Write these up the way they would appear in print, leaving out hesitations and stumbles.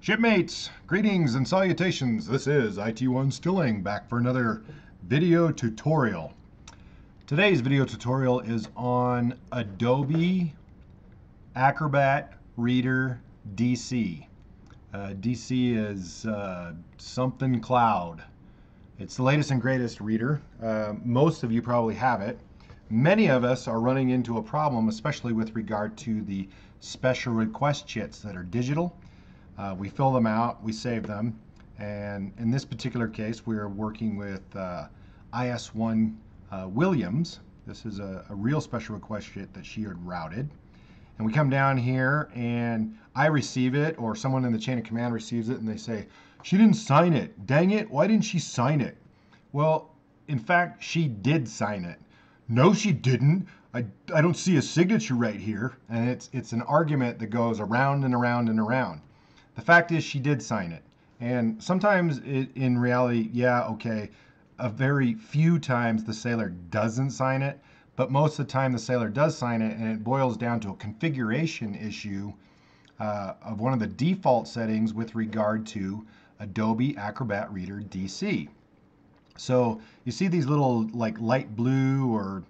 Shipmates, greetings and salutations. This is IT1 Stilling back for another video tutorial. Today's video tutorial is on Adobe Acrobat Reader DC. DC is something cloud. It's the latest and greatest reader. Most of you probably have it. Many of us are running into a problem, especially with regard to the special request chits that are digital. We fill them out, we save them, and in this particular case we are working with IS1 Williams. This is a real special request chit that she had routed. And we come down here and I receive it, or someone in the chain of command receives it, and they say, she didn't sign it. Dang it, why didn't she sign it? Well, in fact, she did sign it. No, she didn't. I don't see a signature right here. And it's an argument that goes around and around and around. The fact is she did sign it. And sometimes in reality, yeah, okay, a very few times the sailor doesn't sign it, but most of the time the sailor does sign it, and it boils down to a configuration issue of one of the default settings with regard to Adobe Acrobat Reader DC. So you see these little like light blue or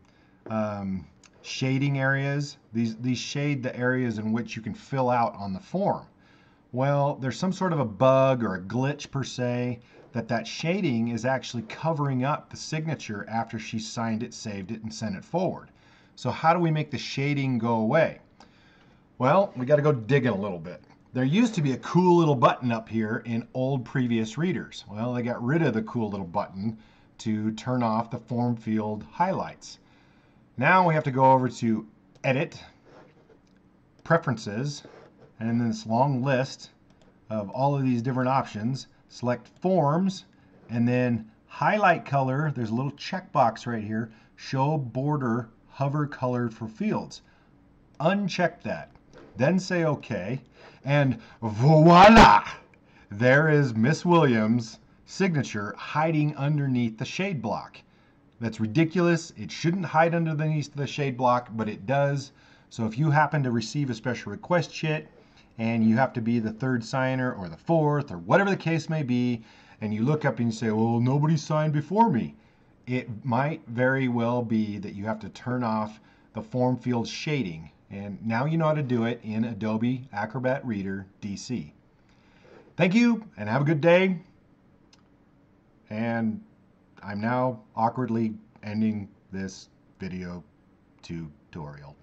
shading areas. These shade the areas in which you can fill out on the form. Well, there's some sort of a bug or a glitch per se that shading is actually covering up the signature after she signed it, saved it, and sent it forward. So how do we make the shading go away? Well, we got to go digging a little bit. There used to be a cool little button up here in old previous readers. Well, they got rid of the cool little button to turn off the form field highlights. Now we have to go over to Edit, Preferences, and in this long list of all of these different options, select Forms, and then highlight color. There's a little checkbox right here, Show Border Hover Colored for Fields. Uncheck that. Then say OK, and voila! There is Miss Williams' signature hiding underneath the shade block. That's ridiculous. It shouldn't hide underneath the shade block, but it does. So if you happen to receive a special request chit and you have to be the third signer or the fourth or whatever the case may be, and you look up and you say, well, nobody signed before me, it might very well be that you have to turn off the form field shading. And now you know how to do it in Adobe Acrobat Reader DC. Thank you and have a good day. And I'm now awkwardly ending this video tutorial.